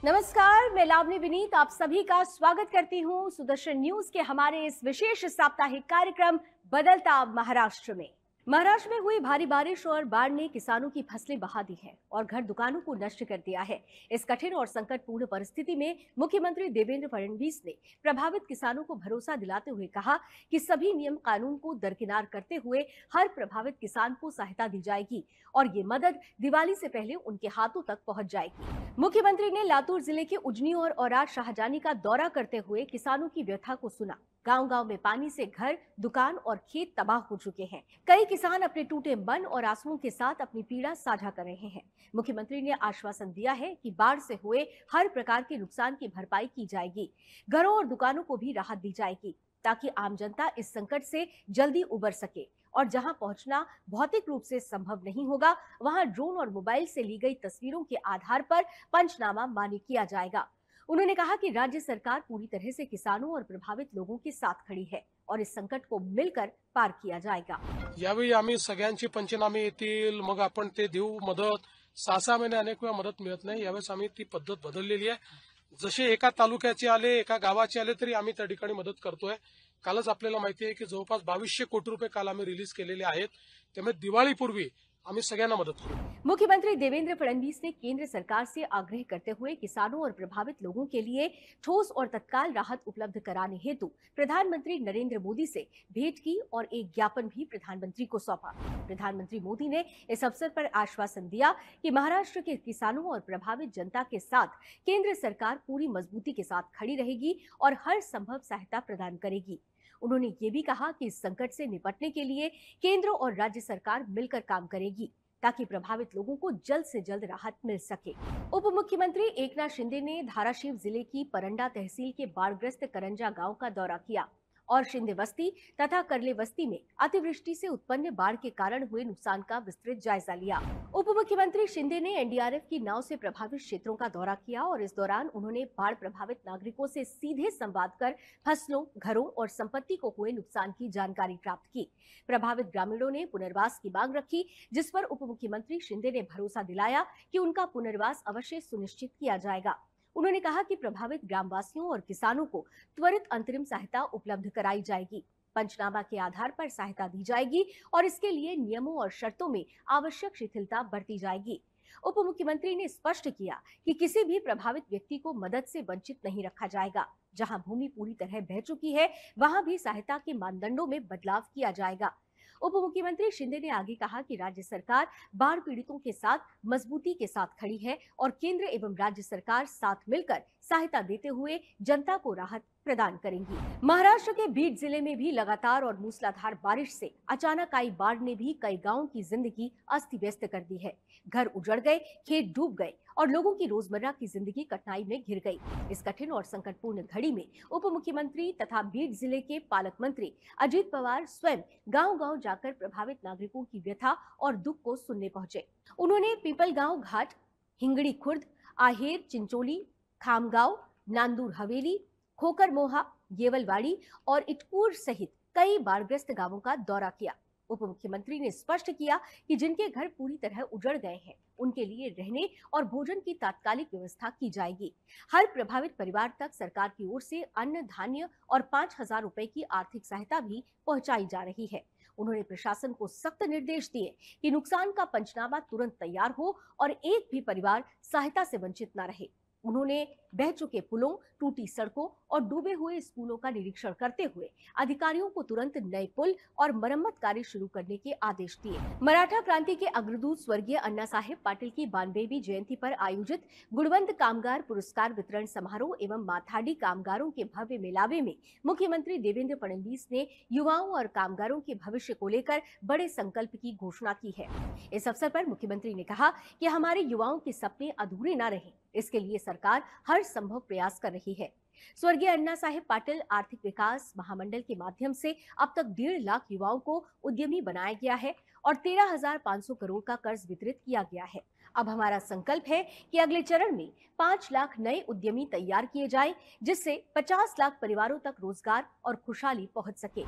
नमस्कार, मैं लावनी विनीत आप सभी का स्वागत करती हूं सुदर्शन न्यूज के हमारे इस विशेष साप्ताहिक कार्यक्रम बदलता महाराष्ट्र में। महाराष्ट्र में हुई भारी बारिश और बाढ़ ने किसानों की फसलें बहा दी है और घर दुकानों को नष्ट कर दिया है। इस कठिन और संकटपूर्ण परिस्थिति में मुख्यमंत्री देवेंद्र फडणवीस ने प्रभावित किसानों को भरोसा दिलाते हुए कहा कि सभी नियम कानून को दरकिनार करते हुए हर प्रभावित किसान को सहायता दी जाएगी और ये मदद दिवाली से पहले उनके हाथों तक पहुंच जाएगी। मुख्यमंत्री ने लातूर जिले के उजनी और औराद शाहजानी का दौरा करते हुए किसानों की व्यथा को सुना। गांव-गांव में पानी से घर, दुकान और खेत तबाह हो चुके हैं। कई किसान अपने टूटे मन और आंसुओं के साथ अपनी पीड़ा साझा कर रहे हैं। मुख्यमंत्री ने आश्वासन दिया है कि बाढ़ से हुए हर प्रकार के नुकसान की भरपाई की जाएगी। घरों और दुकानों को भी राहत दी जाएगी ताकि आम जनता इस संकट से जल्दी उबर सके और जहां पहुंचना भौतिक रूप से संभव नहीं होगा, वहां ड्रोन और मोबाइल से ली गई तस्वीरों के आधार पर पंचनामा मान्य किया जाएगा। उन्होंने कहा कि राज्य सरकार पूरी तरह से किसानों और प्रभावित लोगों के साथ खड़ी है और इस संकट को मिलकर पार किया जाएगा। यावेळी आम्ही सगळ्यांचे पंचनामे येतील, मग आपण ते देऊ मदत। 6-6 महिने अनेक वेळा मदत मिळत नाही। यावेळेस आम्ही ती पद्धत बदललेली आहे। जसे एका तालुक्याचे आले, एका गावाचे आले तरी आम्ही त्या ठिकाणी मदत करतोय। कालच आपल्याला माहिती आहे की जवळपास 2200 कोटी रुपये काल आम्ही रिलीज केलेले आहेत। त्यामुळे दिवाळीपूर्वी आम्ही सगळ्यांना मदत करू। मुख्यमंत्री देवेंद्र फडणवीस ने केंद्र सरकार से आग्रह करते हुए किसानों और प्रभावित लोगों के लिए ठोस और तत्काल राहत उपलब्ध कराने हेतु प्रधानमंत्री नरेंद्र मोदी से भेंट की और एक ज्ञापन भी प्रधानमंत्री को सौंपा। प्रधानमंत्री मोदी ने इस अवसर पर आश्वासन दिया कि महाराष्ट्र के किसानों और प्रभावित जनता के साथ केंद्र सरकार पूरी मजबूती के साथ खड़ी रहेगी और हर संभव सहायता प्रदान करेगी। उन्होंने ये भी कहा कि इस संकट से निपटने के लिए केंद्र और राज्य सरकार मिलकर काम करेगी ताकि प्रभावित लोगों को जल्द से जल्द राहत मिल सके। उप मुख्यमंत्री एकनाथ शिंदे ने धाराशिव जिले की परंडा तहसील के बाढ़ग्रस्त करंजा गांव का दौरा किया और शिंदे बस्ती तथा करले बस्ती में अतिवृष्टि से उत्पन्न बाढ़ के कारण हुए नुकसान का विस्तृत जायजा लिया। उप मुख्यमंत्री शिंदे ने एनडीआरएफ की नाव से प्रभावित क्षेत्रों का दौरा किया और इस दौरान उन्होंने बाढ़ प्रभावित नागरिकों से सीधे संवाद कर फसलों, घरों और संपत्ति को हुए नुकसान की जानकारी प्राप्त की। प्रभावित ग्रामीणों ने पुनर्वास की मांग रखी, जिस पर उप मुख्यमंत्री शिंदे ने भरोसा दिलाया कि उनका पुनर्वास अवश्य सुनिश्चित किया जाएगा। उन्होंने कहा कि प्रभावित ग्रामवासियों और किसानों को त्वरित अंतरिम सहायता उपलब्ध कराई जाएगी। पंचनामा के आधार पर सहायता दी जाएगी और इसके लिए नियमों और शर्तों में आवश्यक शिथिलता बरती जाएगी। उप मुख्यमंत्री ने स्पष्ट किया कि किसी भी प्रभावित व्यक्ति को मदद से वंचित नहीं रखा जाएगा। जहां भूमि पूरी तरह बह चुकी है, वहां भी सहायता के मानदंडों में बदलाव किया जाएगा। उप मुख्यमंत्री शिंदे ने आगे कहा कि राज्य सरकार बाढ़ पीड़ितों के साथ मजबूती के साथ खड़ी है और केंद्र एवं राज्य सरकार साथ मिलकर सहायता देते हुए जनता को राहत प्रदान करेंगी। महाराष्ट्र के बीड जिले में भी लगातार और मूसलाधार बारिश से अचानक आई बाढ़ ने भी कई गांवों की जिंदगी अस्त व्यस्त कर दी है। घर उजड़ गए, खेत डूब गए और लोगों की रोजमर्रा की जिंदगी कठिनाई में घिर गई। इस कठिन और संकटपूर्ण घड़ी में उप मुख्यमंत्री तथा बीड जिले के पालक मंत्री अजीत पवार स्वयं गांव-गांव जाकर प्रभावित नागरिकों की व्यथा और दुख को सुनने पहुंचे। उन्होंने पीपलगांव घाट, हिंगड़ी खुर्द, आहेर, चिंचोली, खामगांव, नांदूर हवेली, खोकरमोहा, येवलवाड़ी और इटकूर सहित कई बाढ़ग्रस्त गांवों का दौरा किया। उप मुख्यमंत्री ने स्पष्ट किया कि जिनके घर पूरी तरह उजड़ गए हैं, उनके लिए रहने और भोजन की तात्कालिक व्यवस्था की जाएगी। हर प्रभावित परिवार तक सरकार की ओर से अन्न, धान्य और 5,000 रुपए की आर्थिक सहायता भी पहुंचाई जा रही है। उन्होंने प्रशासन को सख्त निर्देश दिए कि नुकसान का पंचनामा तुरंत तैयार हो और एक भी परिवार सहायता से वंचित न रहे। उन्होंने बह चुके पुलों, टूटी सड़कों और डूबे हुए स्कूलों का निरीक्षण करते हुए अधिकारियों को तुरंत नए पुल और मरम्मत कार्य शुरू करने के आदेश दिए। मराठा क्रांति के अग्रदूत स्वर्गीय अण्णा साहेब पाटिल की 92वीं जयंती पर आयोजित गुणवंत कामगार पुरस्कार वितरण समारोह एवं माथाडी कामगारों के भव्य मेलावे में मुख्यमंत्री देवेंद्र फडणवीस ने युवाओं और कामगारों के भविष्य को लेकर बड़े संकल्प की घोषणा की है। इस अवसर पर मुख्यमंत्री ने कहा कि हमारे युवाओं के सपने अधूरे न रहें, इसके लिए सरकार हर संभव प्रयास कर रही है। स्वर्गीय अण्णा साहेब पाटिल आर्थिक विकास महामंडल के माध्यम से अब तक 1.5 लाख युवाओं को उद्यमी बनाया गया है और 13,500 करोड़ का कर्ज वितरित किया गया है। अब हमारा संकल्प है कि अगले चरण में 5 लाख नए उद्यमी तैयार किए जाएं, जिससे 50 लाख परिवारों तक रोजगार और खुशहाली पहुंच सके।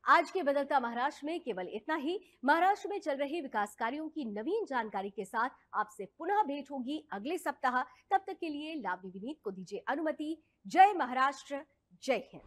आज के बदलता महाराष्ट्र में केवल इतना ही। महाराष्ट्र में चल रहे विकास कार्यों की नवीन जानकारी के साथ आपसे पुनः भेंट होगी अगले सप्ताह। तब तक के लिए लावनी विनीत को दीजिए अनुमति। जय महाराष्ट्र, जय हिंद।